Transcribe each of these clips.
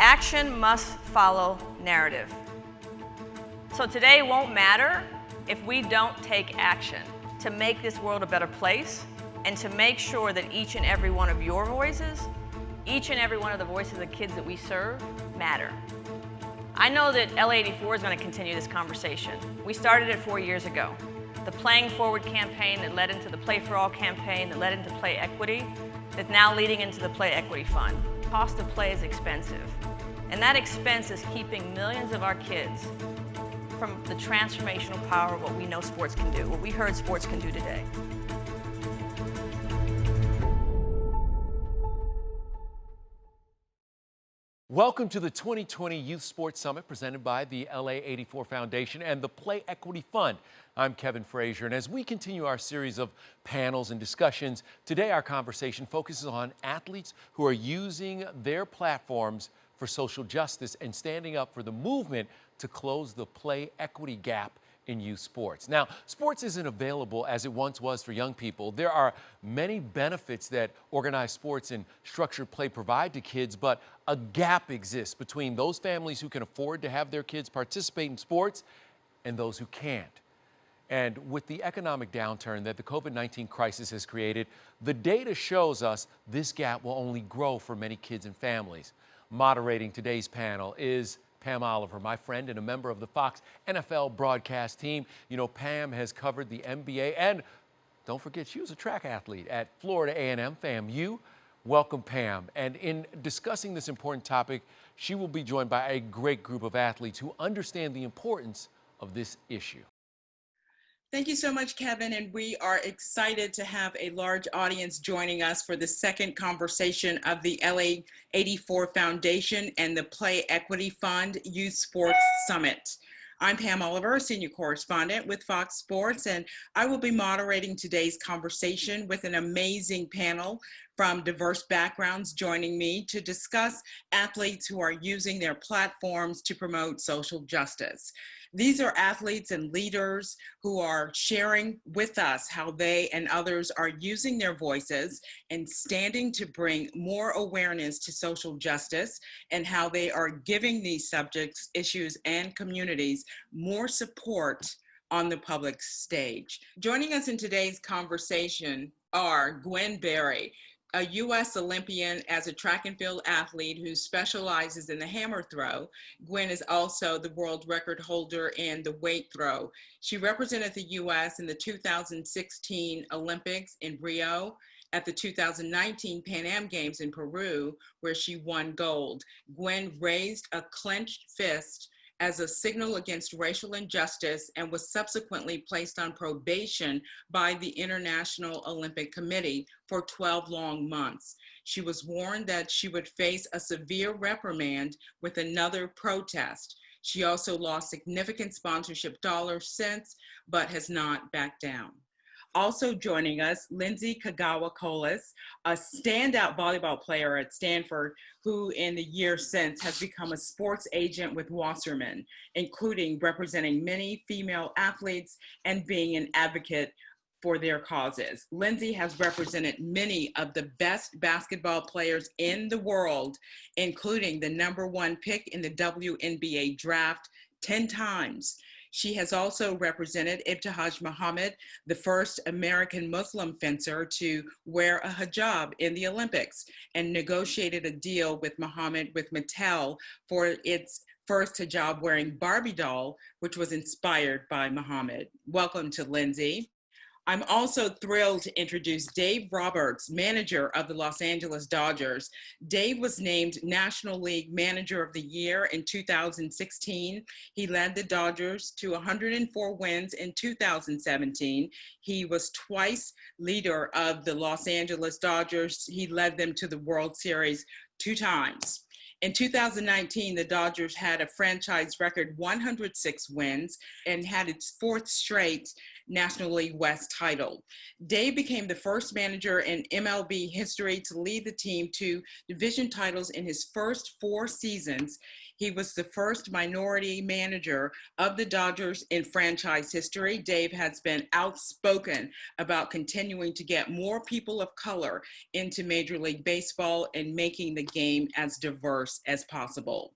Action must follow narrative. So today won't matter if we don't take action to make this world a better place and to make sure that each and every one of your voices, each and every one of the voices of kids that we serve matter. I know that LA84 is going to continue this conversation. We started it 4 years ago. The Playing Forward campaign that led into the Play for All campaign that led into Play Equity, that's now leading into the Play Equity Fund. Cost of play is expensive. And that expense is keeping millions of our kids from the transformational power of what we know sports can do, what we heard sports can do today. Welcome to the 2020 Youth Sports Summit presented by the LA84 Foundation and the Play Equity Fund. I'm Kevin Frazier, and as we continue our series of panels and discussions, today our conversation focuses on athletes who are using their platforms for social justice and standing up for the movement to close the play equity gap in youth sports. Now, sports isn't available as it once was for young people. There are many benefits that organized sports and structured play provide to kids, but a gap exists between those families who can afford to have their kids participate in sports and those who can't. And with the economic downturn that the COVID-19 crisis has created, the data shows us this gap will only grow for many kids and families. Moderating today's panel is Pam Oliver, my friend and a member of the Fox NFL broadcast team. You know, Pam has covered the NBA, and don't forget, she was a track athlete at Florida A&M, FAMU. Welcome, Pam. And in discussing this important topic, she will be joined by a great group of athletes who understand the importance of this issue. Thank you so much, Kevin, and we are excited to have a large audience joining us for the second conversation of the LA84 Foundation and the Play Equity Fund Youth Sports Summit. I'm Pam Oliver, senior correspondent with Fox Sports, and I will be moderating today's conversation with an amazing panel from diverse backgrounds joining me to discuss athletes who are using their platforms to promote social justice. These are athletes and leaders who are sharing with us how they and others are using their voices and standing to bring more awareness to social justice, and how they are giving these subjects, issues, and communities more support on the public stage. Joining us in today's conversation are Gwen Berry, a U.S. Olympian as a track and field athlete who specializes in the hammer throw. Gwen is also the world record holder in the weight throw. She represented the U.S. in the 2016 Olympics in Rio, at the 2019 Pan Am Games in Peru, where she won gold. Gwen raised a clenched fist as a signal against racial injustice and was subsequently placed on probation by the International Olympic Committee for 12 long months. She was warned that she would face a severe reprimand with another protest. She also lost significant sponsorship dollars since, but has not backed down. Also joining us, Lindsay Kagawa Kolas, a standout volleyball player at Stanford, who in the year since has become a sports agent with Wasserman, including representing many female athletes and being an advocate for their causes. Lindsay has represented many of the best basketball players in the world, including the #1 pick in the WNBA draft 10 times. She has also represented Ibtihaj Muhammad, the first American Muslim fencer to wear a hijab in the Olympics, and negotiated a deal with Muhammad with Mattel for its first hijab-wearing Barbie doll, which was inspired by Muhammad. Welcome to Lindsay. I'm also thrilled to introduce Dave Roberts, manager of the Los Angeles Dodgers. Dave was named National League Manager of the Year in 2016. He led the Dodgers to 104 wins in 2017. He was twice leader of the Los Angeles Dodgers. He led them to the World Series 2 times. In 2019, the Dodgers had a franchise record 106 wins and had its 4th straight National League West title. Dave became the first manager in MLB history to lead the team to division titles in his first 4 seasons. He was the first minority manager of the Dodgers in franchise history. Dave has been outspoken about continuing to get more people of color into Major League Baseball and making the game as diverse as possible.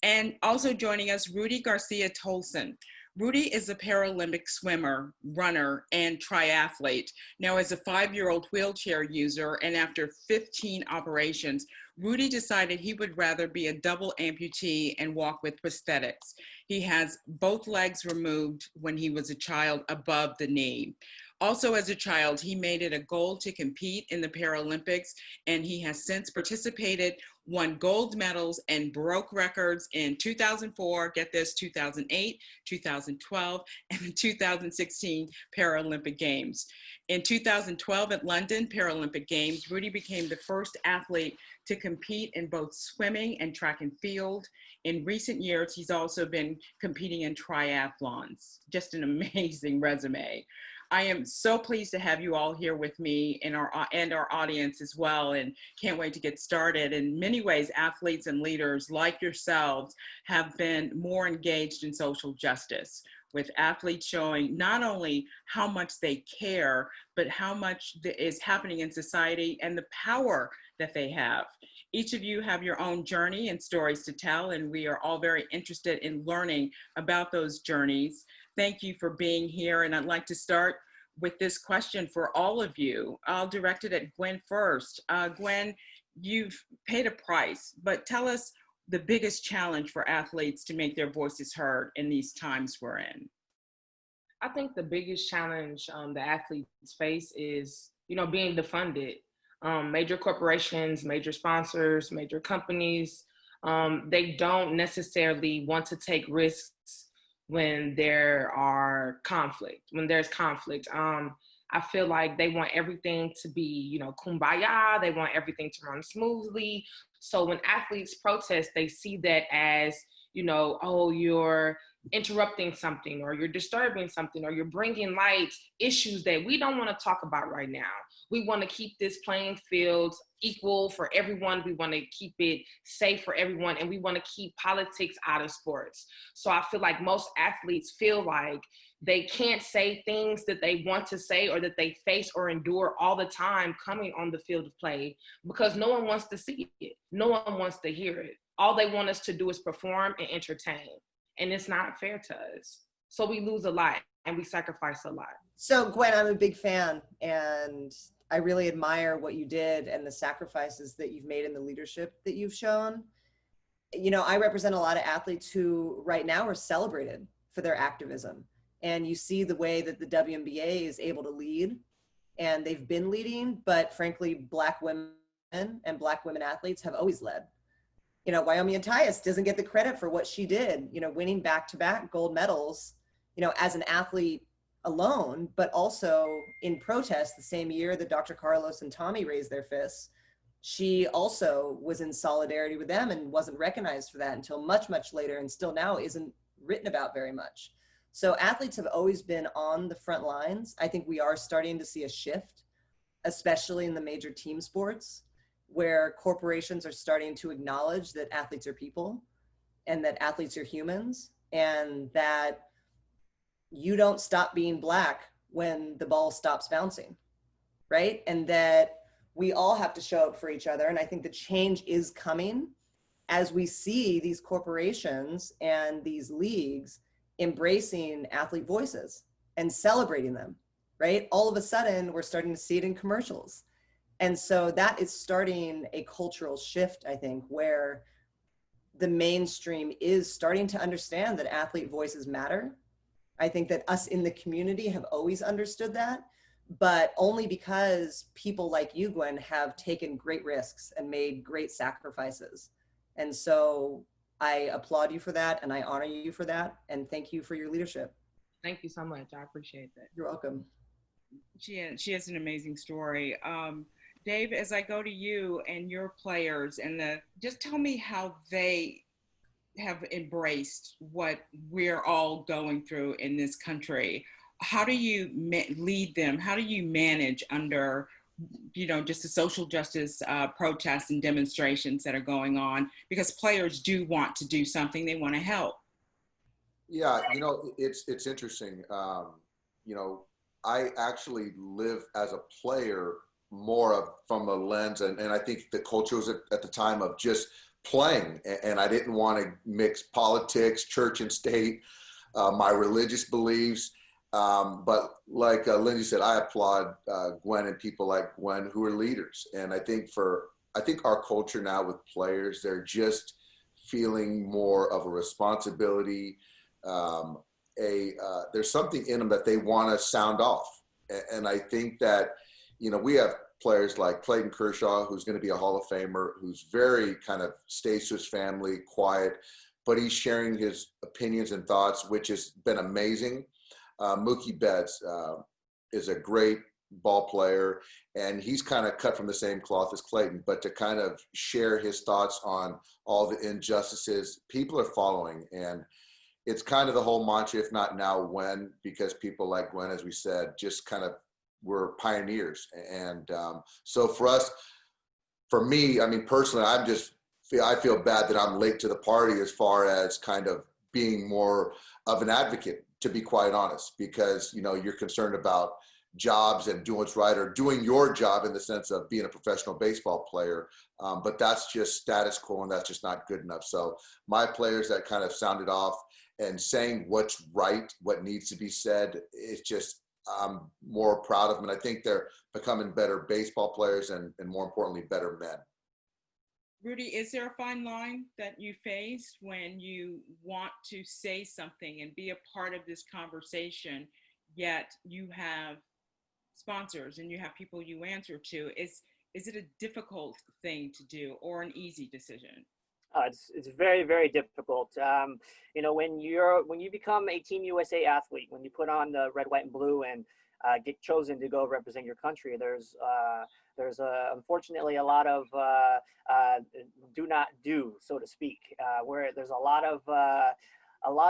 And also joining us, Rudy Garcia Tolson. Rudy is a Paralympic swimmer, runner, and triathlete. Now, as a 5-year-old wheelchair user and after 15 operations, Rudy decided he would rather be a double amputee and walk with prosthetics. He has both legs removed when he was a child above the knee. Also, as a child, he made it a goal to compete in the Paralympics, and he has since participated, won gold medals, and broke records in 2004, get this, 2008, 2012, and the 2016 Paralympic Games. In 2012 at London Paralympic Games, Rudy became the first athlete to compete in both swimming and track and field. In recent years, he's also been competing in triathlons. Just an amazing resume. I am so pleased to have you all here with me and our audience as well, and can't wait to get started. In many ways, athletes and leaders like yourselves have been more engaged in social justice, with athletes showing not only how much they care, but how much is happening in society and the power that they have. Each of you have your own journey and stories to tell, and we are all very interested in learning about those journeys. Thank you for being here, and I'd like to start with this question for all of you. I'll direct it at Gwen first. Gwen, you've paid a price, but tell us the biggest challenge for athletes to make their voices heard in these times we're in. I think the biggest challenge the athletes face is, being defunded. Major corporations, major sponsors, major companies, they don't necessarily want to take risks when there's conflict. I feel like they want everything to be, kumbaya. They want everything to run smoothly. So when athletes protest, they see that as, oh, you're interrupting something, or you're disturbing something, or you're bringing light issues that we don't want to talk about right now. We want to keep this playing field equal for everyone. We want to keep it safe for everyone, and we want to keep politics out of sports. So I feel like most athletes feel like they can't say things that they want to say or that they face or endure all the time coming on the field of play, because no one wants to see it. No one wants to hear it. All they want us to do is perform and entertain. And it's not fair to us. So we lose a lot and we sacrifice a lot. So Gwen, I'm a big fan, and I really admire what you did and the sacrifices that you've made and the leadership that you've shown. I represent a lot of athletes who right now are celebrated for their activism. And you see the way that the WNBA is able to lead, and they've been leading, but frankly, Black women and Black women athletes have always led. Wyoming Tyus doesn't get the credit for what she did, winning back-to-back gold medals, as an athlete alone, but also in protest the same year that Dr. Carlos and Tommy raised their fists. She also was in solidarity with them and wasn't recognized for that until much, much later, and still now isn't written about very much. So athletes have always been on the front lines. I think we are starting to see a shift, especially in the major team sports, where corporations are starting to acknowledge that athletes are people and that athletes are humans, and that you don't stop being Black when the ball stops bouncing, right? And that we all have to show up for each other. And I think the change is coming as we see these corporations and these leagues embracing athlete voices and celebrating them, right? All of a sudden, we're starting to see it in commercials. And so that is starting a cultural shift, I think, where the mainstream is starting to understand that athlete voices matter. I think that us in the community have always understood that, but only because people like you, Gwen, have taken great risks and made great sacrifices. And so I applaud you for that, and I honor you for that, and thank you for your leadership. Thank you so much. I appreciate that. You're welcome. She has an amazing story. Dave, as I go to you and your players, and just tell me how they have embraced what we're all going through in this country. how do you lead them? How do you manage under, just the social justice protests and demonstrations that are going on? Because players do want to do something, they want to help. Yeah, it's interesting. I actually live as a player more from a lens, and I think the culture was at the time of just playing, and I didn't want to mix politics, church and state, my religious beliefs. But like Lindsay said, I applaud Gwen and people like Gwen who are leaders. And I think our culture now with players, they're just feeling more of a responsibility. There's something in them that they want to sound off. And I think that, we have players like Clayton Kershaw, who's going to be a Hall of Famer, who's very kind of stays to his family, quiet, but he's sharing his opinions and thoughts, which has been amazing. Mookie Betts is a great ball player, and he's kind of cut from the same cloth as Clayton, but to kind of share his thoughts on all the injustices, people are following. And it's kind of the whole mantra, if not now, when, because people like Gwen, as we said, just kind of were pioneers. And so for me, I mean, personally, I feel bad that I'm late to the party as far as kind of being more of an advocate, to be quite honest, because, you're concerned about jobs and doing what's right, or doing your job in the sense of being a professional baseball player. But that's just status quo, and that's just not good enough. So my players that kind of sounded off and saying what's right, what needs to be said, it's just, I'm more proud of them. And I think they're becoming better baseball players and more importantly, better men. Rudy, is there a fine line that you face when you want to say something and be a part of this conversation, yet you have sponsors and you have people you answer to? Is it a difficult thing to do or an easy decision? It's very, very difficult. When you become a Team USA athlete, when you put on the red, white, and blue and get chosen to go represent your country, there's unfortunately a lot of do not do, so to speak, where there's a lot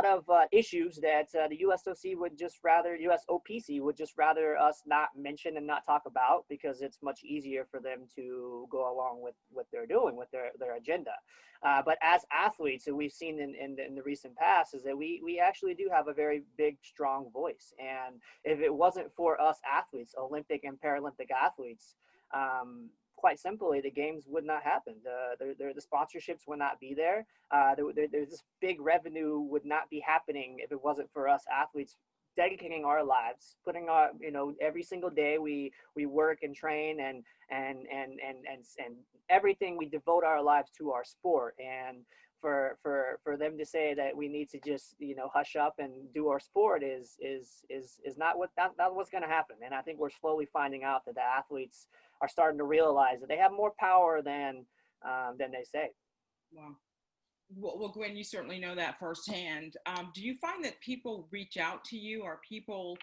of issues that the USOC USOPC would just rather us not mention and not talk about, because it's much easier for them to go along with what they're doing with their agenda. But as athletes, and we've seen in the recent past, is that we actually do have a very big, strong voice. And if it wasn't for us athletes, Olympic and Paralympic athletes, quite simply, the games would not happen. The sponsorships would not be there. There's this big revenue would not be happening if it wasn't for us athletes dedicating our lives, putting our, every single day we work and train and everything, we devote our lives to our sport. And for them to say that we need to just hush up and do our sport is not what's going to happen. And I think we're slowly finding out that the athletes are starting to realize that they have more power than they say. Wow. Well, Gwen, you certainly know that firsthand. Do you find that people reach out to you, or people,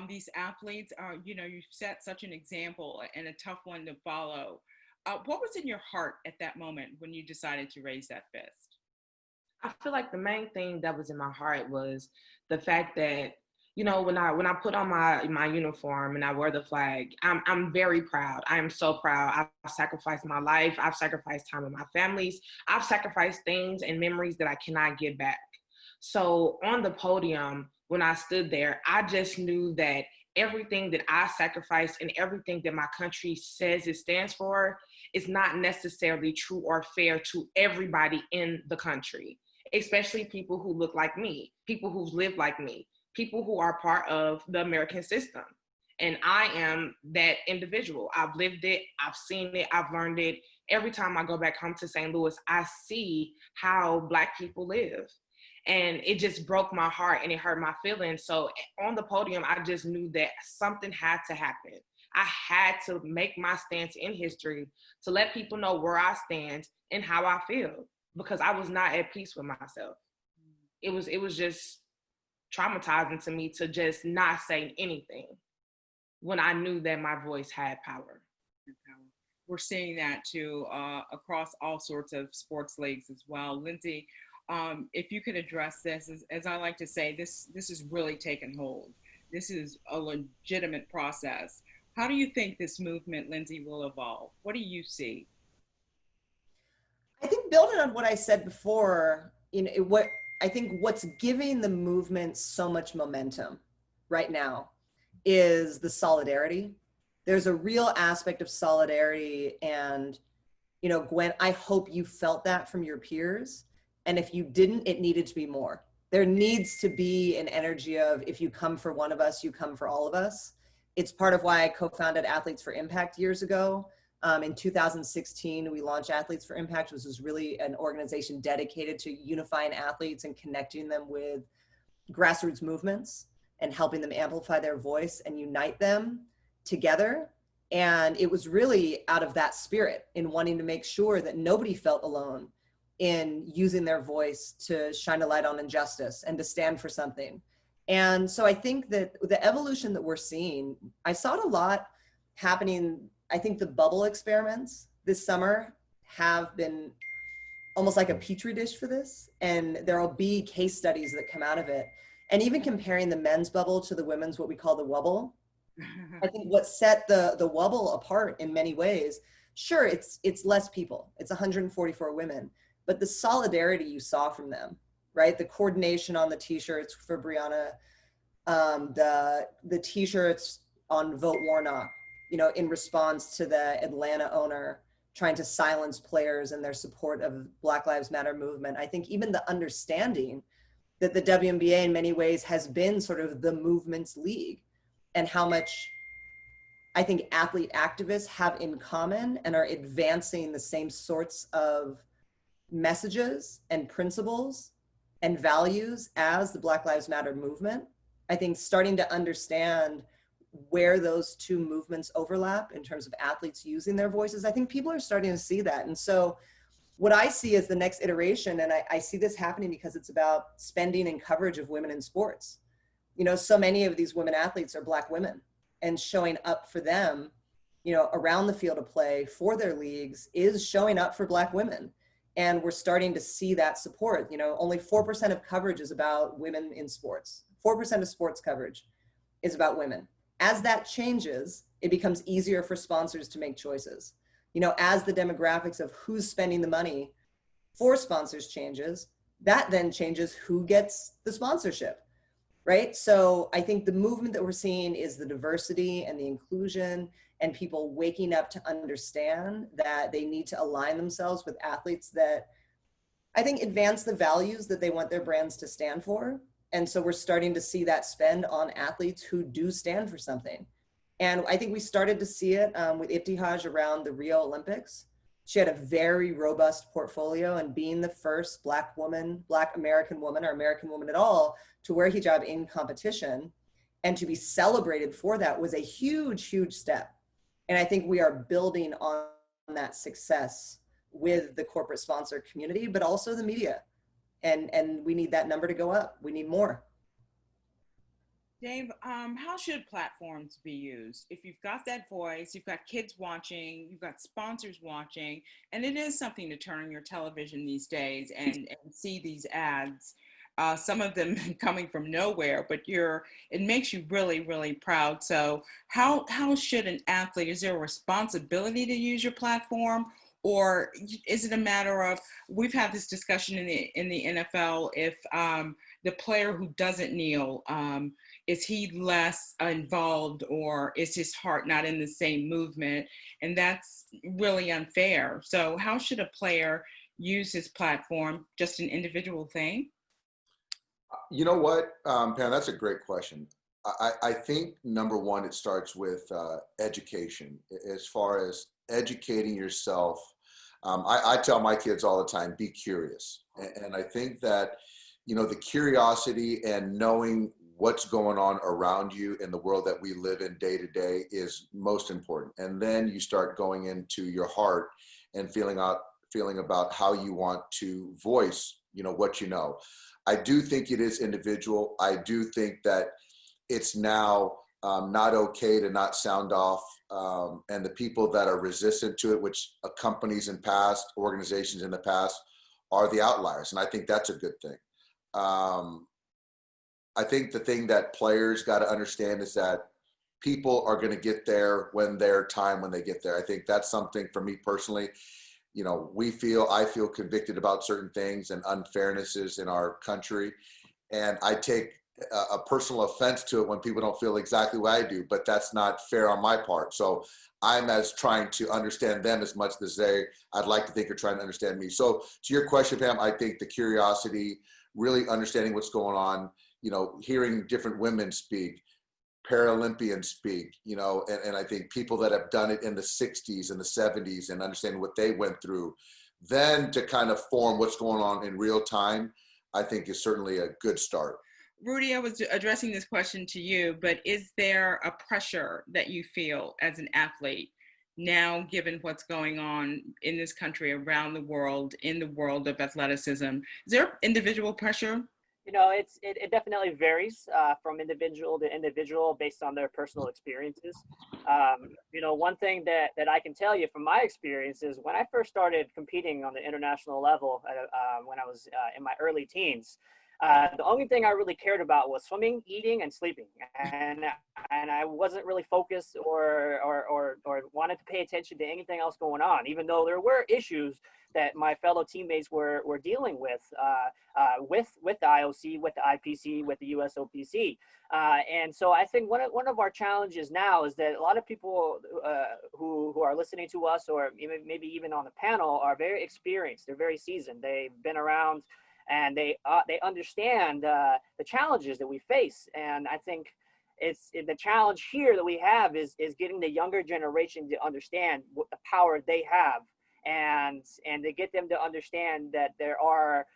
these athletes, you've set such an example and a tough one to follow. What was in your heart at that moment when you decided to raise that fist? I feel like the main thing that was in my heart was the fact that, when I put on my uniform and I wear the flag, I'm very proud. I am so proud. I've sacrificed my life. I've sacrificed time with my families. I've sacrificed things and memories that I cannot get back. So on the podium, when I stood there, I just knew that everything that I sacrificed and everything that my country says it stands for is not necessarily true or fair to everybody in the country, especially people who look like me, people who live like me, people who are part of the American system. And I am that individual. I've lived it, I've seen it, I've learned it. Every time I go back home to St. Louis, I see how Black people live. And it just broke my heart and it hurt my feelings. So on the podium, I just knew that something had to happen. I had to make my stance in history to let people know where I stand and how I feel, because I was not at peace with myself. It was just traumatizing to me to just not say anything when I knew that my voice had power. We're seeing that too across all sorts of sports leagues as well. Lindsay, if you could address this, as I like to say, this is really taken hold. This is a legitimate process. How do you think this movement, Lindsay, will evolve? What do you see? I think building on what I said before, what I think what's giving the movement so much momentum right now is the solidarity. There's a real aspect of solidarity, and Gwen, I hope you felt that from your peers. And if you didn't, it needed to be more. There needs to be an energy of, if you come for one of us, you come for all of us. It's part of why I co-founded Athletes for Impact years ago. In 2016, we launched Athletes for Impact, which was really an organization dedicated to unifying athletes and connecting them with grassroots movements and helping them amplify their voice and unite them together. And it was really out of that spirit, in wanting to make sure that nobody felt alone in using their voice to shine a light on injustice and to stand for something. And so I think that the evolution that we're seeing, I saw it a lot happening. I think the bubble experiments this summer have been almost like a petri dish for this. And there'll be case studies that come out of it. And even comparing the men's bubble to the women's, what we call the wubble, I think what set the wubble apart in many ways, sure, it's less people, it's 144 women, but the solidarity you saw from them, right? The coordination on the t-shirts for Brianna, the t-shirts on Vote Warnock, in response to the Atlanta owner trying to silence players and their support of Black Lives Matter movement. I think even the understanding that the WNBA in many ways has been sort of the movement's league, and how much I think athlete activists have in common and are advancing the same sorts of messages and principles and values as the Black Lives Matter movement. I think starting to understand where those two movements overlap in terms of athletes using their voices, I think people are starting to see that. And so what I see as the next iteration, and I see this happening because it's about spending and coverage of women in sports. So many of these women athletes are Black women, and showing up for them, around the field of play for their leagues is showing up for Black women. And we're starting to see that support. Only 4% of coverage is about women in sports. 4% of sports coverage is about women. As that changes, it becomes easier for sponsors to make choices. As the demographics of who's spending the money for sponsors changes, that then changes who gets the sponsorship. Right? So I think the movement that we're seeing is the diversity and the inclusion, and people waking up to understand that they need to align themselves with athletes that I think advance the values that they want their brands to stand for. And so we're starting to see that spend on athletes who do stand for something. And I think we started to see it with Ibtihaj around the Rio Olympics. She had a very robust portfolio, and being the first Black American woman, or American woman at all, to wear hijab in competition and to be celebrated for that was a huge, huge step. And I think we are building on that success with the corporate sponsor community, but also the media. And we need that number to go up. We need more. Dave, how should platforms be used? If you've got that voice, you've got kids watching, you've got sponsors watching, and it is something to turn on your television these days and see these ads, some of them coming from nowhere, but it makes you really, really proud. So how should an athlete, is there a responsibility to use your platform? Or is it a matter of, we've had this discussion in the NFL, if the player who doesn't kneel, is he less involved, or is his heart not in the same movement? And that's really unfair. So how should a player use his platform? Just an individual thing? You know what, Pam, that's a great question. I think number one, it starts with education, as far as educating yourself. I tell my kids all the time, be curious. And I think that, the curiosity and knowing what's going on around you in the world that we live in day to day is most important. And then you start going into your heart and feeling about how you want to voice, what you know. I do think it is individual. I do think that it's now not okay to not sound off. And the people that are resistant to it, which companies in past, organizations in the past, are the outliers. And I think that's a good thing. I think the thing that players got to understand is that people are going to get there when they get there. I think that's something for me personally. You know, I feel convicted about certain things and unfairnesses in our country. And I take a personal offense to it when people don't feel exactly what I do, but that's not fair on my part. So I'm as trying to understand them as much as I'd like to think are trying to understand me. So to your question, Pam, I think the curiosity, really understanding what's going on, you know, hearing different women speak, Paralympians speak, you know, and I think people that have done it in the 60s and the 70s and understanding what they went through, then to kind of form what's going on in real time, I think is certainly a good start. Rudy, I was addressing this question to you, but is there a pressure that you feel as an athlete now, given what's going on in this country, around the world, in the world of athleticism? Is there individual pressure? You know, it definitely varies from individual to individual based on their personal experiences. You know, one thing that I can tell you from my experience is when I first started competing on the international level when I was in my early teens, the only thing I really cared about was swimming, eating, and sleeping, and I wasn't really focused or wanted to pay attention to anything else going on, even though there were issues that my fellow teammates were dealing with the IOC, with the IPC, with the USOPC. And so I think one of our challenges now is that a lot of people who are listening to us, or maybe even on the panel, are very experienced. They're very seasoned. They've been around, and they understand the challenges that we face. And I think it's the challenge here that we have is getting the younger generation to understand what the power they have, and to get them to understand that there are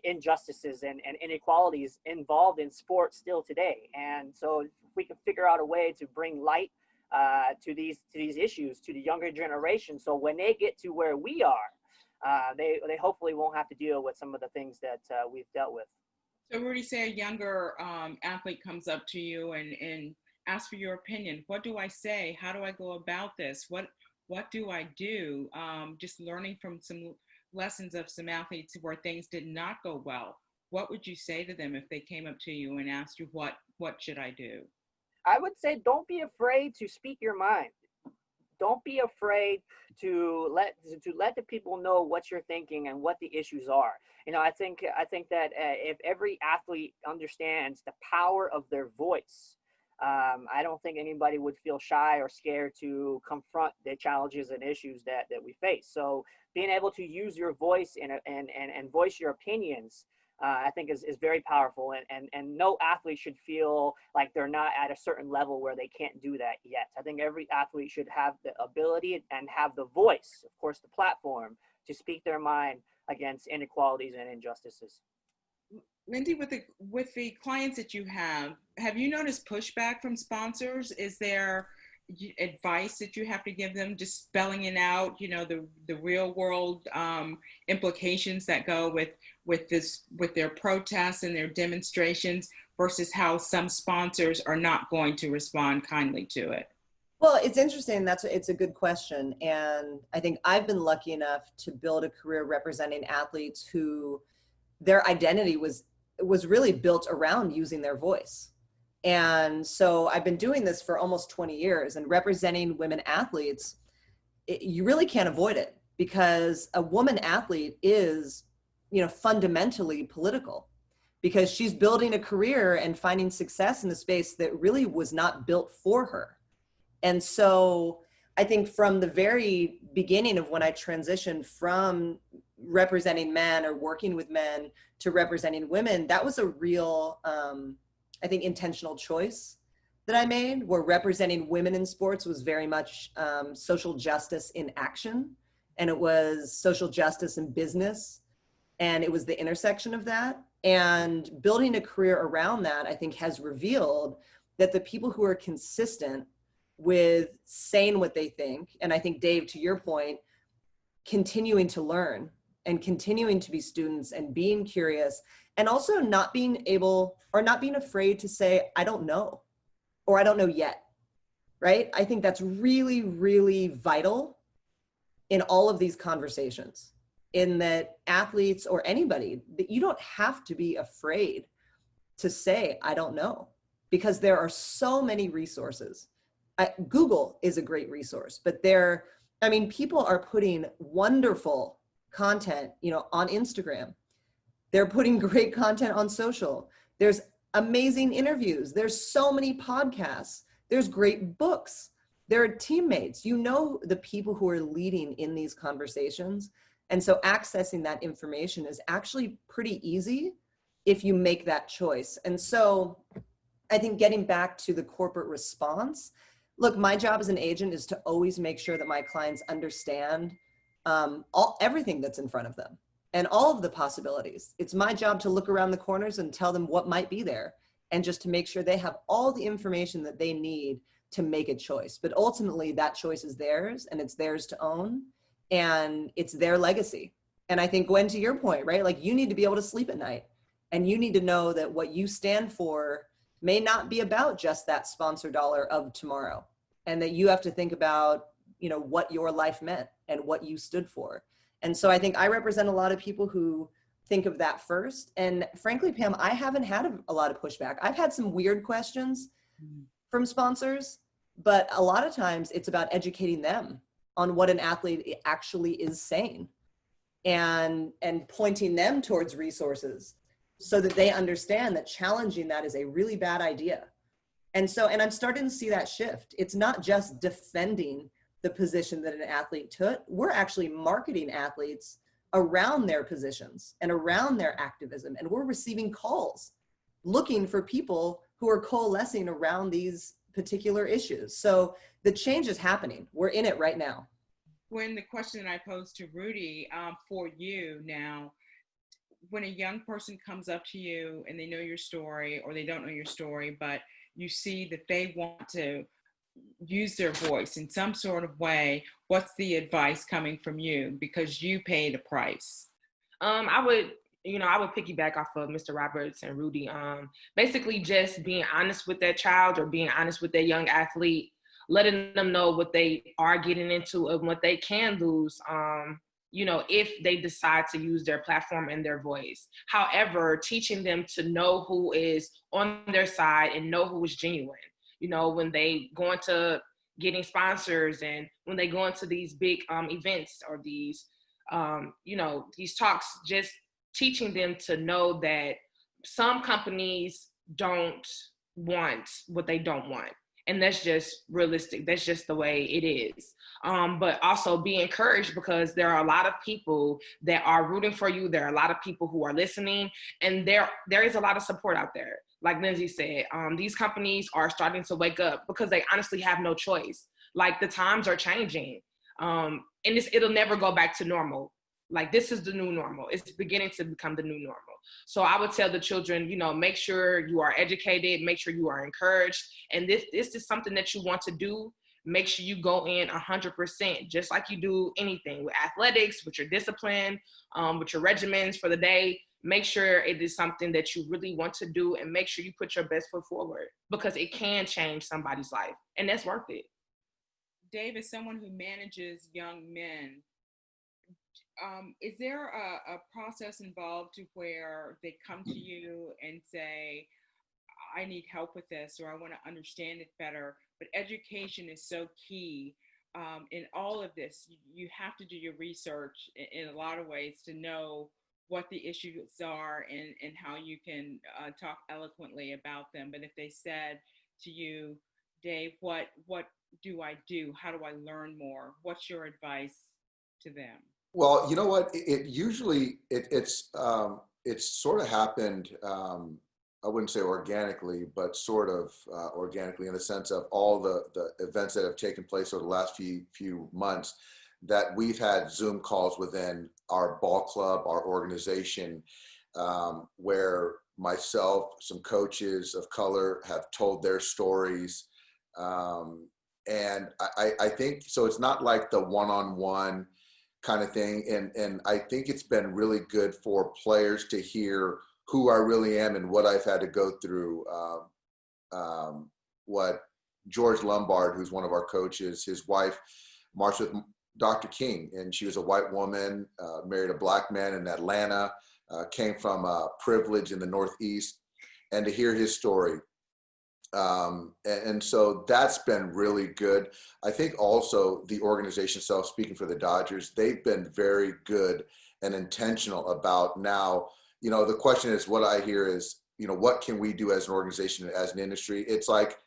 injustices and inequalities involved in sports still today. And so if we can figure out a way to bring light to these issues to the younger generation, so when they get to where we are, they hopefully won't have to deal with some of the things that we've dealt with. So Rudy, say a younger athlete comes up to you and asks for your opinion. What do I say? How do I go about this? What do I do? Just learning from some lessons of some athletes where things did not go well. What would you say to them if they came up to you and asked you, what should I do? I would say, don't be afraid to speak your mind. Don't be afraid to let the people know what you're thinking and what the issues are. You know, I think that if every athlete understands the power of their voice, I don't think anybody would feel shy or scared to confront the challenges and issues that we face. So being able to use your voice and voice your opinions, I think is very powerful, and no athlete should feel like they're not at a certain level where they can't do that yet. I think every athlete should have the ability and have the voice, of course, the platform, to speak their mind against inequalities and injustices. Lindsay, with the clients that you have you noticed pushback from sponsors? Is there advice that you have to give them, just spelling it out, you know, the real world implications that go with their protests and their demonstrations, versus how some sponsors are not going to respond kindly to it? Well, it's interesting. It's a good question. And I think I've been lucky enough to build a career representing athletes who their identity was really built around using their voice. And so I've been doing this for almost 20 years, and representing women athletes, you really can't avoid it, because a woman athlete is, you know, fundamentally political, because she's building a career and finding success in a space that really was not built for her. And so I think from the very beginning of when I transitioned from representing men or working with men to representing women, that was a real, I think, intentional choice that I made, where representing women in sports was very much social justice in action, and it was social justice in business, and it was the intersection of that. And building a career around that, I think, has revealed that the people who are consistent with saying what they think, and I think, Dave, to your point, continuing to learn and continuing to be students and being curious, and also not being afraid to say, I don't know, or I don't know yet, right? I think that's really, really vital in all of these conversations, in that athletes or anybody, that you don't have to be afraid to say, I don't know, because there are so many resources. Google is a great resource, but people are putting wonderful content, on Instagram. They're putting great content on social. There's amazing interviews. There's so many podcasts. There's great books. There are teammates, the people who are leading in these conversations. And so accessing that information is actually pretty easy if you make that choice. And so I think getting back to the corporate response, look, my job as an agent is to always make sure that my clients understand everything that's in front of them and all of the possibilities. It's my job to look around the corners and tell them what might be there, and just to make sure they have all the information that they need to make a choice. But ultimately that choice is theirs, and it's theirs to own, and it's their legacy. And I think, Gwen, to your point, right? Like, you need to be able to sleep at night, and you need to know that what you stand for may not be about just that sponsor dollar of tomorrow, and that you have to think about, what your life meant and what you stood for. And so I think I represent a lot of people who think of that first. And frankly, Pam, I haven't had a lot of pushback. I've had some weird questions from sponsors, but a lot of times it's about educating them on what an athlete actually is saying, and pointing them towards resources so that they understand that challenging that is a really bad idea. And I'm starting to see that shift. It's not just defending the position that an athlete took. We're actually marketing athletes around their positions and around their activism. And we're receiving calls looking for people who are coalescing around these particular issues. So the change is happening. We're in it right now. When the question that I posed to Rudy for you now, when a young person comes up to you and they know your story, or they don't know your story, but you see that they want to use their voice in some sort of way, what's the advice coming from you? Because you paid a price. I would piggyback off of Mr. Roberts and Rudy. Basically just being honest with that child, or being honest with that young athlete, letting them know what they are getting into and what they can lose, if they decide to use their platform and their voice. However, teaching them to know who is on their side and know who is genuine. When they go into getting sponsors, and when they go into these big events, or these, these talks, just teaching them to know that some companies don't want what they don't want. And that's just realistic. That's just the way it is. But also be encouraged, because there are a lot of people that are rooting for you. There are a lot of people who are listening, and there is a lot of support out there. Like Lindsay said, these companies are starting to wake up, because they honestly have no choice. Like, the times are changing, and it'll never go back to normal. Like, this is the new normal. It's beginning to become the new normal. So I would tell the children, make sure you are educated, make sure you are encouraged. And this is something that you want to do. Make sure you go in 100%, just like you do anything with athletics, with your discipline, with your regimens for the day. Make sure it is something that you really want to do, and make sure you put your best foot forward, because it can change somebody's life, and that's worth it. Dave, as someone who manages young men, is there a process involved to where they come to you and say, I need help with this, or I want to understand it better? But education is so key in all of this. You have to do your research in a lot of ways to know what the issues are, and how you can talk eloquently about them. But if they said to you, Dave, what do I do? How do I learn more? What's your advice to them? Well, you know what? It's sort of happened. I wouldn't say organically, but sort of organically, in the sense of all the events that have taken place over the last few months, that we've had Zoom calls within our ball club, our organization, where myself, some coaches of color have told their stories. And I think, so it's not like the one-on-one kind of thing. And I think it's been really good for players to hear who I really am and what I've had to go through. What George Lombard, who's one of our coaches, his wife marched with Dr. King, and she was a white woman, married a black man in Atlanta, came from privilege in the Northeast. and to hear his story. And so that's been really good. I think also the organization itself, speaking for the Dodgers, they've been very good and intentional about now, the question is, what I hear is, what can we do as an organization, as an industry? It's like,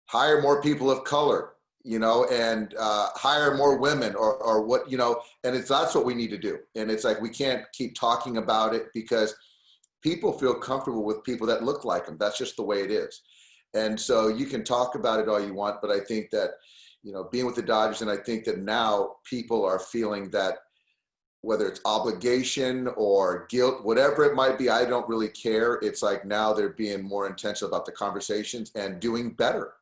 hire more people of color, and hire more women or what, and that's what we need to do. And it's like, we can't keep talking about it because people feel comfortable with people that look like them. That's just the way it is. And so you can talk about it all you want, but I think that, being with the Dodgers, and I think that now people are feeling that whether it's obligation or guilt, whatever it might be, I don't really care. It's like now they're being more intentional about the conversations and doing better.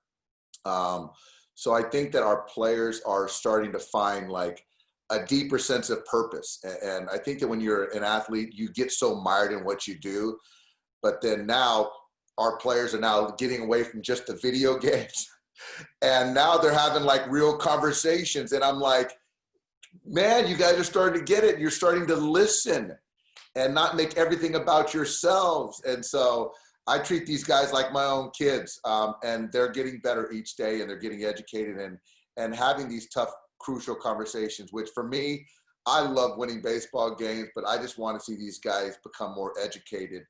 So I think that our players are starting to find like a deeper sense of purpose. And I think that when you're an athlete, you get so mired in what you do, but then now our players are now getting away from just the video games and now they're having like real conversations. And I'm like, man, you guys are starting to get it. You're starting to listen and not make everything about yourselves. And so I treat these guys like my own kids, and they're getting better each day, and they're getting educated and having these tough, crucial conversations, which for me, I love winning baseball games, but I just want to see these guys become more educated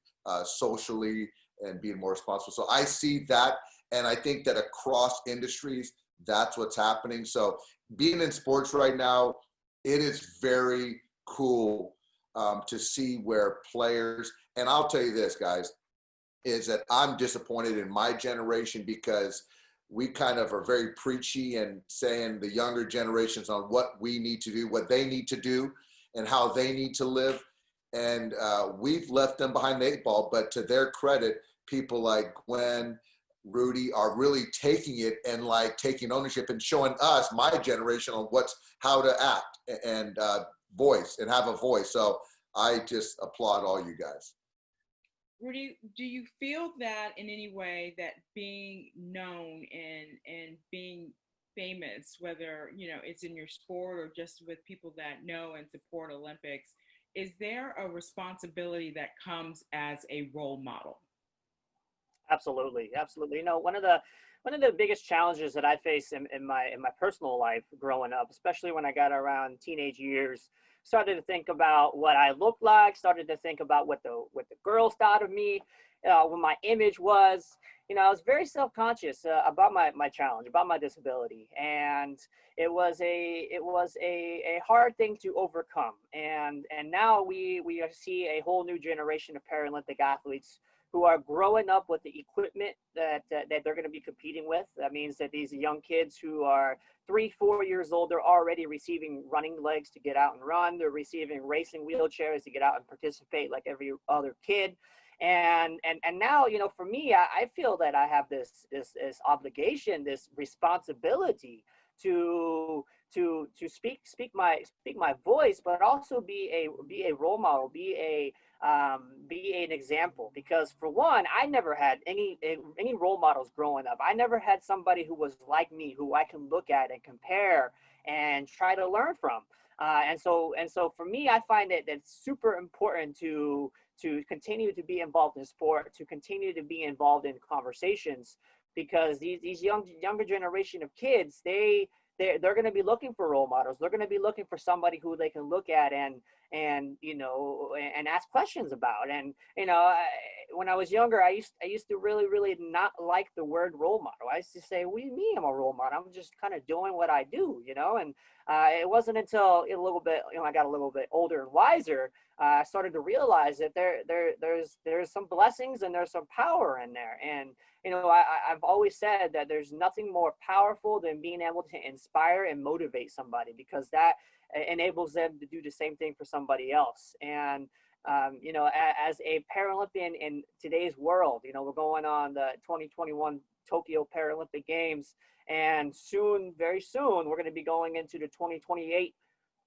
socially and being more responsible. So I see that, and I think that across industries, that's what's happening. So being in sports right now, it is very cool to see where players, and I'll tell you this, guys, is that I'm disappointed in my generation because we kind of are very preachy and saying the younger generations on what we need to do, what they need to do, and how they need to live. And we've left them behind the 8 ball, but to their credit, people like Gwen, Rudy are really taking it and like taking ownership and showing us, my generation, on how to act and voice and have a voice. So I just applaud all you guys. Rudy, do you feel that in any way that being known and being famous, whether it's in your sport or just with people that know and support Olympics, is there a responsibility that comes as a role model? Absolutely. One of the biggest challenges that I face in my personal life growing up, especially when I got around teenage years, started to think about what I looked like, started to think about what the girls thought of me, what my image was. I was very self-conscious about my challenge, about my disability, and it was a hard thing to overcome. And now we see a whole new generation of Paralympic athletes who are growing up with the equipment that they're going to be competing with. That means that these young kids who are 3-4 years old, they're already receiving running legs to get out and run. They're receiving racing wheelchairs to get out and participate like every other kid. And now, for me, I feel that I have this obligation, this responsibility to speak my voice, but also be a role model, be an example. Because for one, I never had any role models growing up. I never had somebody who was like me, who I can look at and compare and try to learn from. And so for me, I find that it's super important to continue to be involved in sport, to continue to be involved in conversations, because these younger generation of kids, they're going to be looking for role models. They're going to be looking for somebody who they can look at and ask questions about. And when I was younger, I used to really not like the word role model. I used to say, "What do you mean I'm a role model? I'm just kind of doing what I do," And it wasn't until I got a little bit older and wiser, I started to realize that there's some blessings and there's some power in there. And I've always said that there's nothing more powerful than being able to inspire and motivate somebody, because that enables them to do the same thing for somebody else. And as a Paralympian in today's world, we're going on the 2021 Tokyo Paralympic Games, and very soon, we're going to be going into the 2028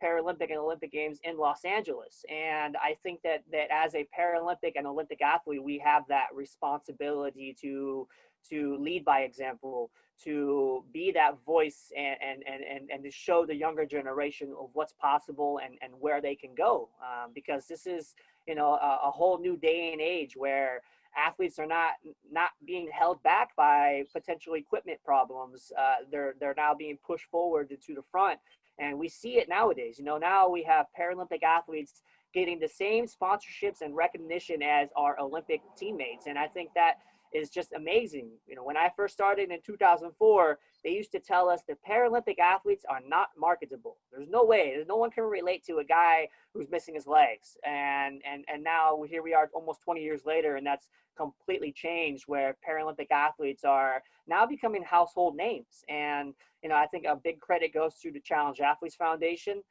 Paralympic and Olympic Games in Los Angeles. And I think that as a Paralympic and Olympic athlete, we have that responsibility to lead by example, to be that voice and to show the younger generation of what's possible and where they can go. Because this is, a whole new day and age where athletes are not being held back by potential equipment problems. They're now being pushed forward to the front. And we see it nowadays. Now we have Paralympic athletes getting the same sponsorships and recognition as our Olympic teammates. And I think that is just amazing. When I first started in 2004, they used to tell us that Paralympic athletes are not marketable. There's no way. No one can relate to a guy who's missing his legs. And now here we are almost 20 years later, and that's completely changed, where Paralympic athletes are now becoming household names. And I think a big credit goes to the Challenge Athletes Foundation,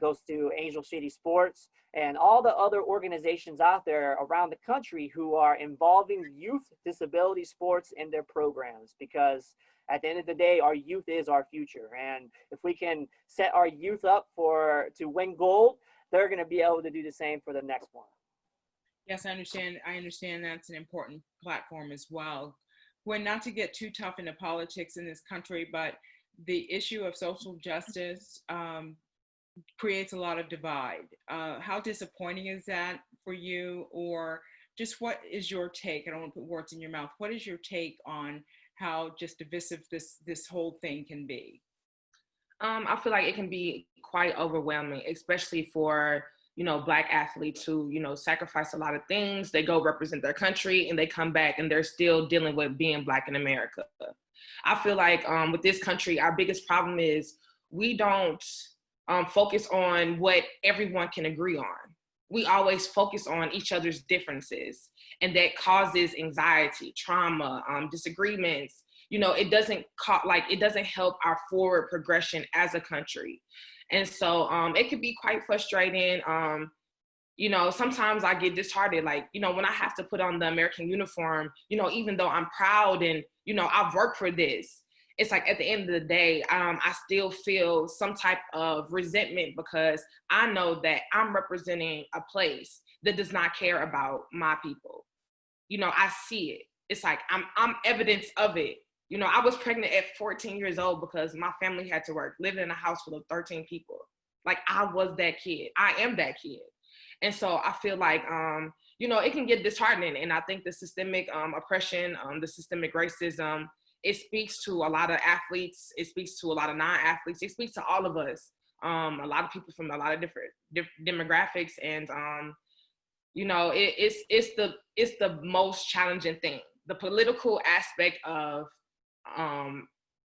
goes to Angel City Sports, and all the other organizations out there around the country who are involving youth disability sports in their programs. Because at the end of the day, our youth is our future. And if we can set our youth up to win gold, they're going to be able to do the same for the next one. Yes, I understand that's an important platform as well. Gwen, not to get too tough into politics in this country, but the issue of social justice creates a lot of divide. How disappointing is that for you? Or just what is your take? I don't want to put words in your mouth. What is your take on how just divisive this whole thing can be? I feel like it can be quite overwhelming, especially for Black athletes who, sacrifice a lot of things. They go represent their country and they come back and they're still dealing with being Black in America. I feel like with this country, our biggest problem is we don't focus on what everyone can agree on. We always focus on each other's differences, and that causes anxiety, trauma, disagreements. It doesn't help our forward progression as a country. And so it could be quite frustrating. Sometimes I get disheartened, when I have to put on the American uniform, even though I'm proud and, I've worked for this, it's like at the end of the day, I still feel some type of resentment because I know that I'm representing a place that does not care about my people. I see it. It's like I'm evidence of it. I was pregnant at 14 years old because my family had to work, living in a house full of 13 people. Like, I was that kid. I am that kid. And so I feel like, it can get disheartening. And I think the systemic oppression, the systemic racism, it speaks to a lot of athletes. It speaks to a lot of non-athletes. It speaks to all of us, a lot of people from a lot of different demographics. And, it's the most challenging thing. The political aspect of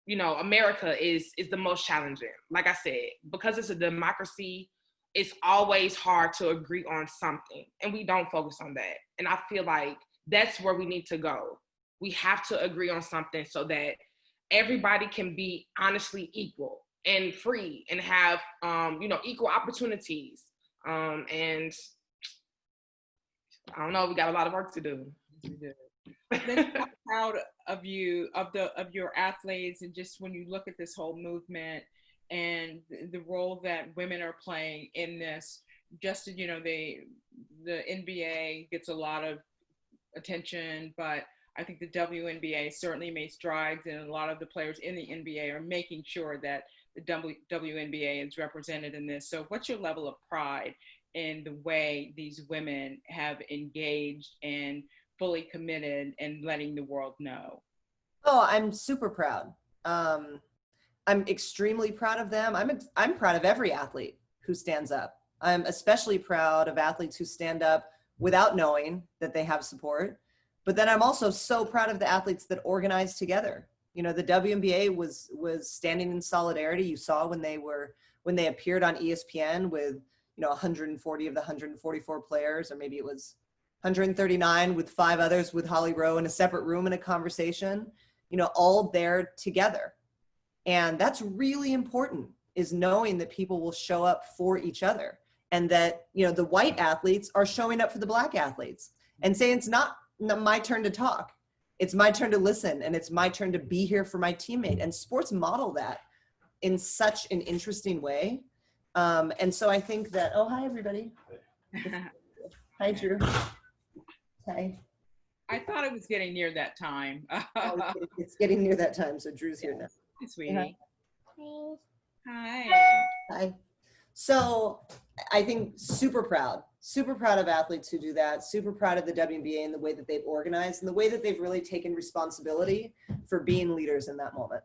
America is the most challenging. Like I said, because it's a democracy, it's always hard to agree on something, and we don't focus on that. And I feel like that's where we need to go. We have to agree on something so that everybody can be honestly equal and free and have, equal opportunities. And I don't know, we got a lot of work to do. Then I'm proud of you, of your athletes, and just when you look at this whole movement and the role that women are playing in this. Just the NBA gets a lot of attention, but I think the WNBA certainly made strides, and a lot of the players in the NBA are making sure that the WNBA is represented in this. So what's your level of pride in the way these women have engaged and fully committed and letting the world know? Oh, I'm super proud. I'm extremely proud of them. I'm proud of every athlete who stands up. I'm especially proud of athletes who stand up without knowing that they have support. But then I'm also so proud of the athletes that organize together. The WNBA was standing in solidarity. You saw when they appeared on ESPN with 140 of the 144 players, or maybe it was 139 with 5 others with Holly Rowe in a separate room in a conversation, all there together. And that's really important, is knowing that people will show up for each other, and that, the white athletes are showing up for the Black athletes and saying, it's not my turn to talk. It's my turn to listen, and it's my turn to be here for my teammate. And sports model that in such an interesting way And so I think that, oh, hi, everybody. Hi, Drew. Hi. I thought it was getting near that time. It's getting near that time, so Drew's here now. Hi, sweetie. Hi. Hi. Hi. So I think super proud of athletes who do that, super proud of the WNBA and the way that they've organized and the way that they've really taken responsibility for being leaders in that moment.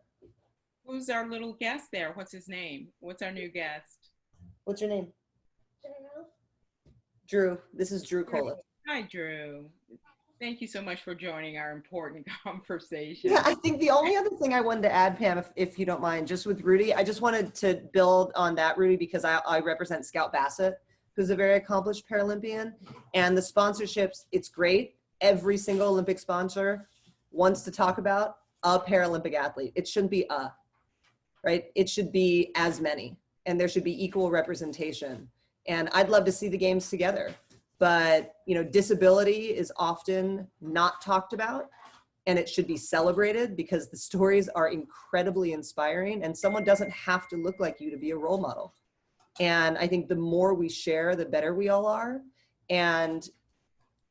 Who's our little guest there? What's his name? What's our new guest? What's your name? Drew. This is Drew Kolas. Hi, Drew. Thank you so much for joining our important conversation. Yeah, I think the only other thing I wanted to add, Pam, if you don't mind, just with Rudy, I just wanted to build on that, Rudy, because I represent Scout Bassett, who's a very accomplished Paralympian. And the sponsorships, it's great. Every single Olympic sponsor wants to talk about a Paralympic athlete. It shouldn't be right? It should be as many, and there should be equal representation. And I'd love to see the games together. But, you know, disability is often not talked about, and it should be celebrated because the stories are incredibly inspiring, and someone doesn't have to look like you to be a role model. And I think the more we share, the better we all are. And,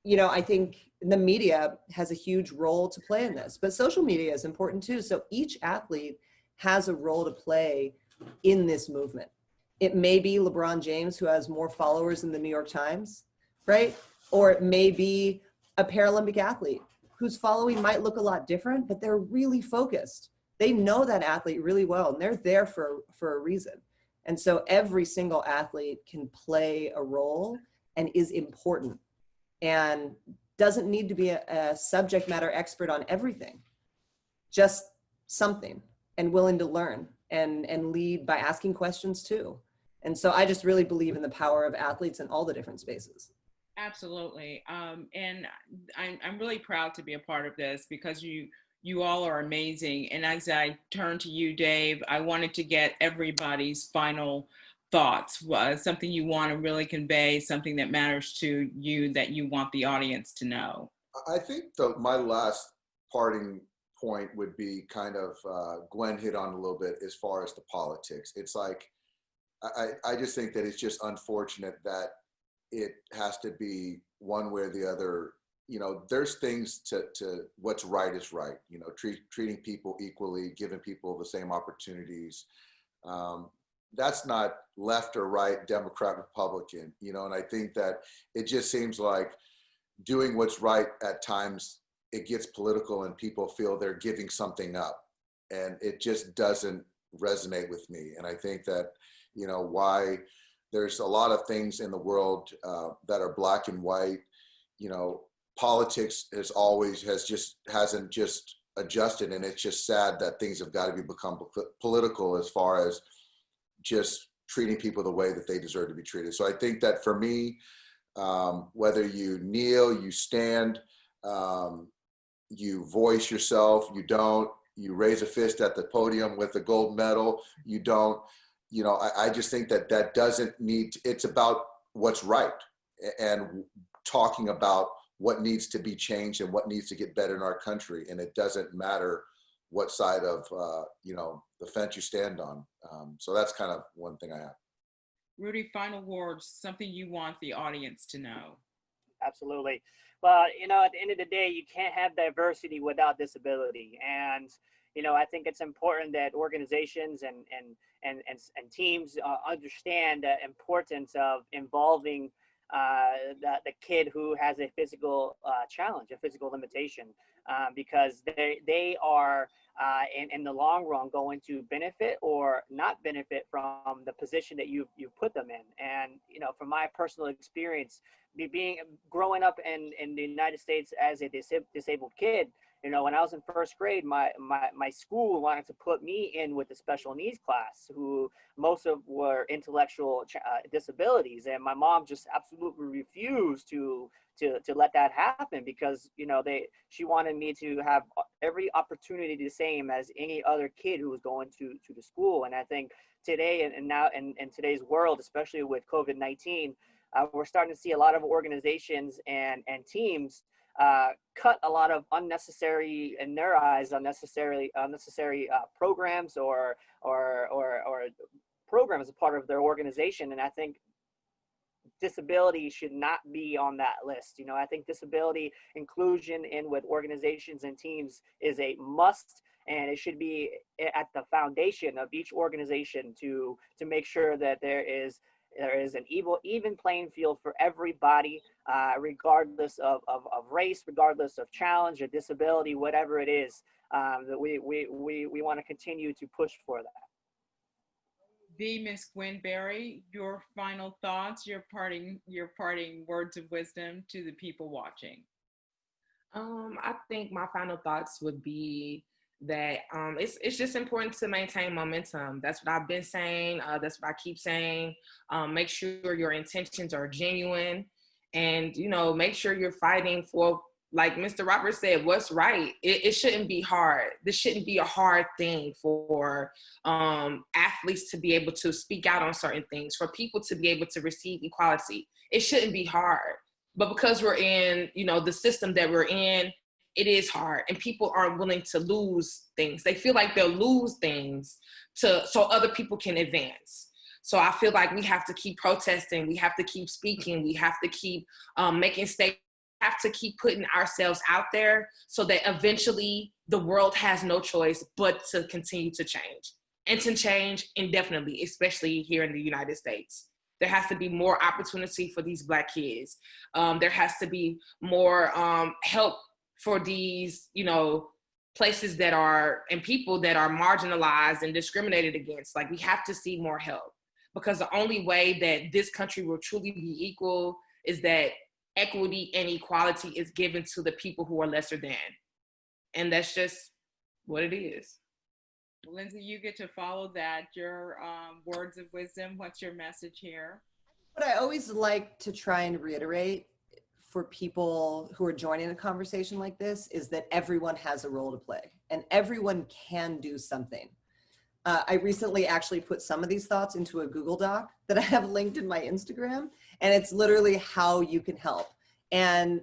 you know, I think the media has a huge role to play in this, but social media is important too. So each athlete has a role to play in this movement. It may be LeBron James, who has more followers than the New York Times, right? Or it may be a Paralympic athlete whose following might look a lot different, but they're really focused. They know that athlete really well, and they're there for a reason. And so every single athlete can play a role and is important and doesn't need to be a subject matter expert on everything, just something, and willing to learn and lead by asking questions too. And so I just really believe in the power of athletes in all the different spaces. Absolutely. And I'm really proud to be a part of this because you all are amazing. And as I turn to you, Dave, I wanted to get everybody's final thoughts, something you want to really convey, something that matters to you that you want the audience to know. I think my last parting point would be kind of Gwen hit on a little bit as far as the politics. It's like, I just think that it's just unfortunate that it has to be one way or the other. You know, there's things to what's right is right. You know, treating people equally, giving people the same opportunities. That's not left or right, Democrat, Republican, you know, and I think that it just seems like doing what's right at times, it gets political and people feel they're giving something up, and it just doesn't resonate with me. And I think that, you know, why there's a lot of things in the world that are black and white. You know, politics hasn't just adjusted, and it's just sad that things have got to become political as far as just treating people the way that they deserve to be treated. So I think that for me, whether you kneel, you stand, you voice yourself, you raise a fist at the podium with a gold medal, you don't, you know, I just think that doesn't need, it's about what's right and talking about what needs to be changed and what needs to get better in our country. And it doesn't matter what side of, you know, the fence you stand on. So that's kind of one thing I have. Rudy, final words, something you want the audience to know. Absolutely. Well, you know, at the end of the day, you can't have diversity without disability. And, you know, I think it's important that organizations and teams understand the importance of involving the kid who has a physical challenge, a physical limitation, because they are in the long run going to benefit or not benefit from the position that you've put them in. And, you know, from my personal experience, growing up in the United States as a disabled kid, you know, when I was in first grade, my school wanted to put me in with the special needs class, who most of were intellectual disabilities, and my mom just absolutely refused to let that happen because, you know, she wanted me to have every opportunity the same as any other kid who was going to the school. And I think today and now in today's world, especially with COVID-19, we're starting to see a lot of organizations and teams cut a lot of unnecessary, in their eyes, unnecessary programs or program as a part of their organization. And I think disability should not be on that list. You know, I think disability inclusion in with organizations and teams is a must, and it should be at the foundation of each organization to make sure that there is an even playing field for everybody, regardless of race, regardless of challenge or disability, whatever it is. That we want to continue to push for that. The Miss Gwen Berry, your final thoughts, your parting words of wisdom to the people watching. I think my final thoughts would be that it's just important to maintain momentum. That's what I've been saying. That's what I keep saying. Make sure your intentions are genuine, and make sure you're fighting for, like Mr. Roberts said, what's right. It shouldn't be hard. This shouldn't be a hard thing for athletes to be able to speak out on certain things, for people to be able to receive equality. It shouldn't be hard. But because we're in, the system that we're in, it is hard, and people aren't willing to lose things. They feel like they'll lose things so other people can advance. So I feel like we have to keep protesting. We have to keep speaking. We have to keep making statements. Have to keep putting ourselves out there so that eventually the world has no choice but to continue to change, and to change indefinitely, especially here in the United States. There has to be more opportunity for these Black kids. There has to be more help for these, places that are, and people that are marginalized and discriminated against. Like, we have to see more help, because the only way that this country will truly be equal is that equity and equality is given to the people who are lesser than. And that's just what it is. Lindsay, you get to follow that. Your words of wisdom, what's your message here? What I always like to try and reiterate for people who are joining a conversation like this is that everyone has a role to play, and everyone can do something. I recently actually put some of these thoughts into a Google Doc that I have linked in my Instagram, and it's literally how you can help. And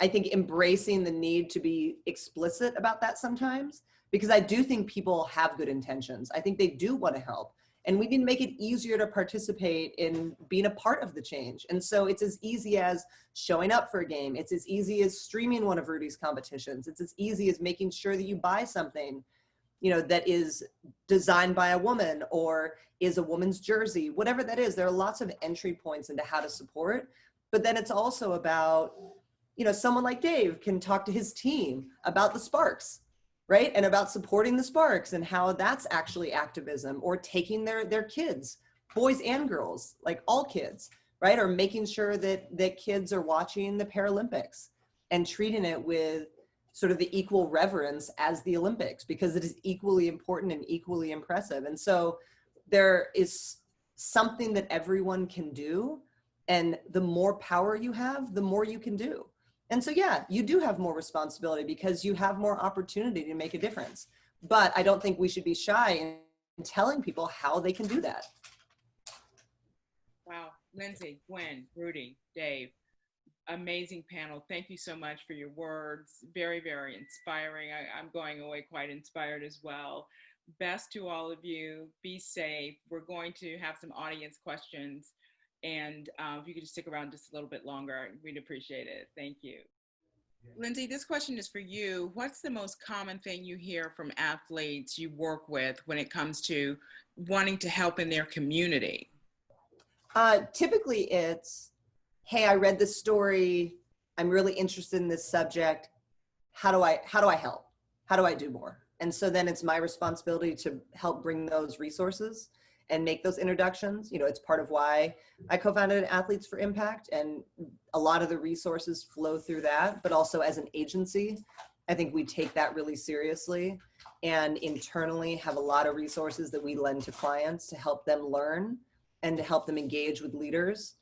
I think embracing the need to be explicit about that sometimes, because I do think people have good intentions. I think they do want to help, and we need to make it easier to participate in being a part of the change. And so it's as easy as showing up for a game. It's as easy as streaming one of Rudy's competitions. It's as easy as making sure that you buy something that is designed by a woman or is a woman's jersey, whatever that is. There are lots of entry points into how to support, but then it's also about, someone like Dave can talk to his team about the Sparks, right? And about supporting the Sparks and how that's actually activism, or taking their kids, boys and girls, like all kids, right? Or making sure that kids are watching the Paralympics and treating it with sort of the equal reverence as the Olympics, because it is equally important and equally impressive. And so there is something that everyone can do, and the more power you have, the more you can do. And so, yeah, you do have more responsibility because you have more opportunity to make a difference. But I don't think we should be shy in telling people how they can do that. Wow. Lindsay, Gwen, Rudy, Dave, amazing panel. Thank you so much for your words. Very, very inspiring. I'm going away quite inspired as well. Best to all of you. Be safe. We're going to have some audience questions. And if you could just stick around just a little bit longer, we'd appreciate it. Thank you. Lindsay, this question is for you. What's the most common thing you hear from athletes you work with when it comes to wanting to help in their community? Typically it's, hey, I read this story. I'm really interested in this subject. How do I help? How do I do more? And so then it's my responsibility to help bring those resources and make those introductions. It's part of why I co-founded Athletes for Impact, and a lot of the resources flow through that. But also as an agency, I think we take that really seriously, and internally have a lot of resources that we lend to clients to help them learn and to help them engage with leaders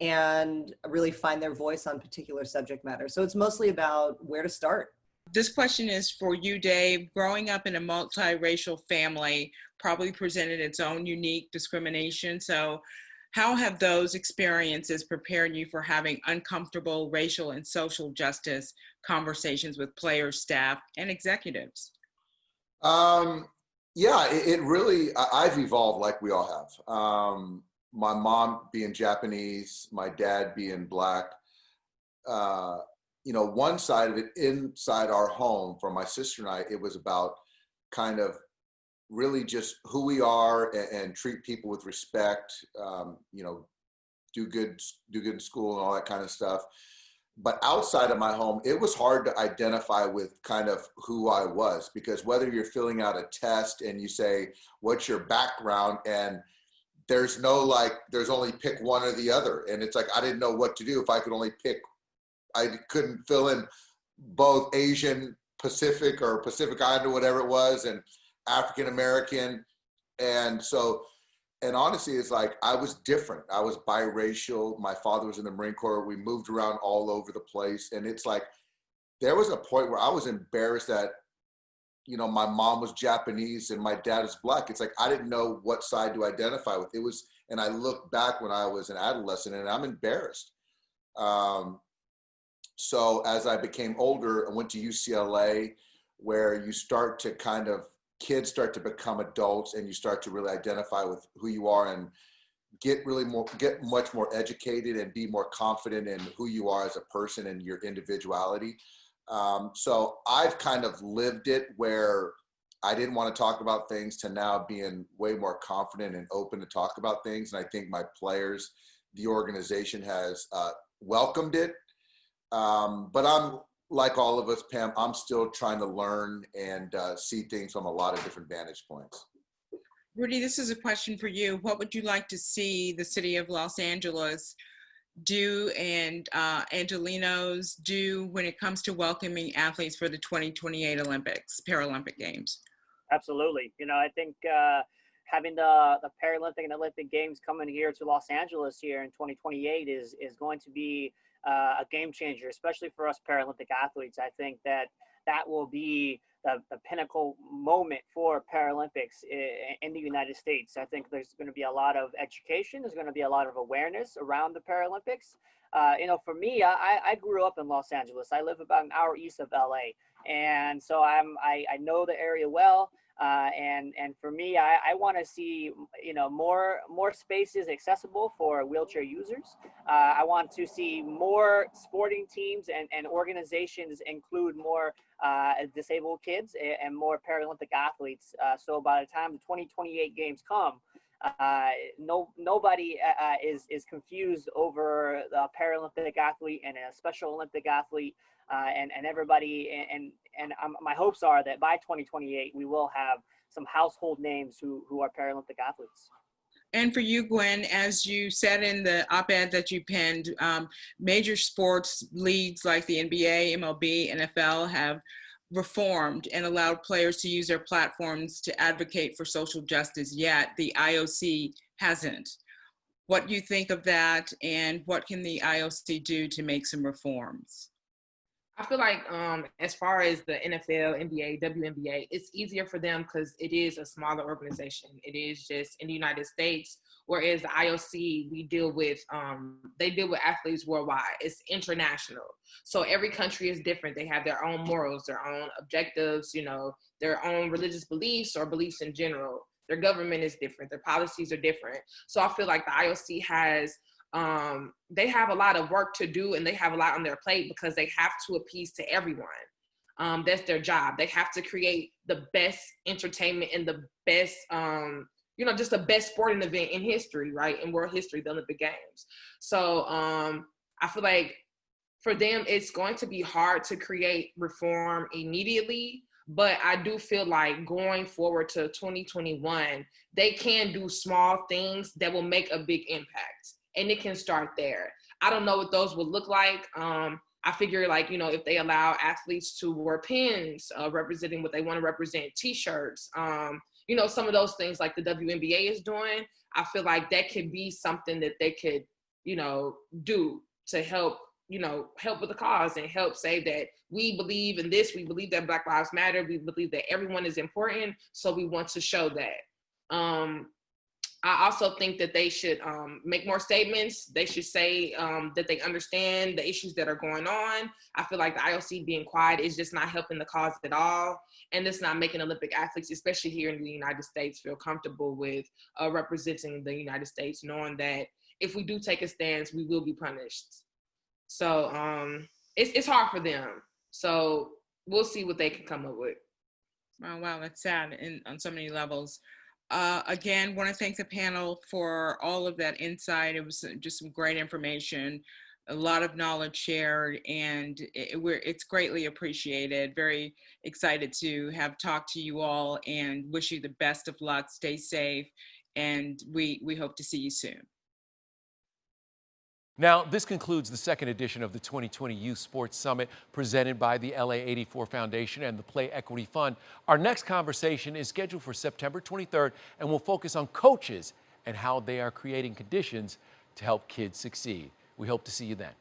and really find their voice on particular subject matter. So it's mostly about where to start. This question is for you, Dave. Growing up in a multiracial family probably presented its own unique discrimination. So how have those experiences prepared you for having uncomfortable racial and social justice conversations with players, staff, and executives? Yeah, it really, I've evolved like we all have. My mom being Japanese, my dad being Black. Uh, one side of it inside our home for my sister and I, it was about kind of really just who we are and treat people with respect, do good in school and all that kind of stuff. But outside of my home, it was hard to identify with kind of who I was, because whether you're filling out a test and you say, what's your background? And there's only pick one or the other. And it's like, I didn't know what to do if I could only pick. I couldn't fill in both Asian, Pacific or Pacific Islander, whatever it was, and African American. And honestly, it's like I was different. I was biracial. My father was in the Marine Corps. We moved around all over the place. And it's like, there was a point where I was embarrassed that, my mom was Japanese and my dad is Black. It's like, I didn't know what side to identify with. And I look back when I was an adolescent and I'm embarrassed. So as I became older, I went to UCLA, where you start to kids start to become adults and you start to really identify with who you are and get much more educated and be more confident in who you are as a person and your individuality. So I've kind of lived it, where I didn't want to talk about things, to now being way more confident and open to talk about things. And I think my players, the organization has welcomed it. But I'm like all of us, Pam, I'm still trying to learn and see things from a lot of different vantage points. Rudy, this is a question for you. What would you like to see the city of Los Angeles do and Angelenos do when it comes to welcoming athletes for the 2028 Paralympic Games? Absolutely. I think having the Paralympic and Olympic Games coming here to Los Angeles here in 2028 is going to be a game changer, especially for us Paralympic athletes. I think that will be the pinnacle moment for Paralympics in the United States. I think there's going to be a lot of education. There's going to be a lot of awareness around the Paralympics. For me, I grew up in Los Angeles. I live about an hour east of LA. And so I know the area well. And for me, I want to see, more spaces accessible for wheelchair users. I want to see more sporting teams and organizations include more disabled kids and more Paralympic athletes. So by the time the 2028 games come, nobody is confused over the Paralympic athlete and a Special Olympic athlete. And everybody, and my hopes are that by 2028, we will have some household names who are Paralympic athletes. And for you, Gwen, as you said in the op-ed that you penned, major sports leagues like the NBA, MLB, NFL have reformed and allowed players to use their platforms to advocate for social justice, yet the IOC hasn't. What do you think of that, and what can the IOC do to make some reforms? I feel like as far as the NFL, NBA, WNBA, it's easier for them because it is a smaller organization. It is just in the United States, whereas the IOC, they deal with athletes worldwide. It's international. So every country is different. They have their own morals, their own objectives, their own religious beliefs or beliefs in general. Their government is different. Their policies are different. So I feel like the IOC has they have a lot of work to do, and they have a lot on their plate because they have to appease to everyone. That's their job. They have to create the best entertainment and the best, just the best sporting event in history, right? In world history, the Olympic Games. So I feel like for them, it's going to be hard to create reform immediately. But I do feel like going forward to 2021, they can do small things that will make a big impact. And it can start there. I don't know what those would look like. I figure if they allow athletes to wear pins representing what they want to represent, t-shirts, some of those things like the WNBA is doing, I feel like that could be something that they could, do to help with the cause and help say that we believe in this, we believe that Black Lives Matter, we believe that everyone is important, so we want to show that. I also think that they should make more statements. They should say that they understand the issues that are going on. I feel like the IOC being quiet is just not helping the cause at all. And it's not making Olympic athletes, especially here in the United States, feel comfortable with representing the United States, knowing that if we do take a stance, we will be punished. So it's hard for them. So we'll see what they can come up with. Oh, wow, that's sad on so many levels. Again, want to thank the panel for all of that insight. It was just some great information, a lot of knowledge shared, and it's greatly appreciated. Very excited to have talked to you all and wish you the best of luck. Stay safe, and we hope to see you soon. Now, this concludes the second edition of the 2020 Youth Sports Summit presented by the LA84 Foundation and the Play Equity Fund. Our next conversation is scheduled for September 23rd and will focus on coaches and how they are creating conditions to help kids succeed. We hope to see you then.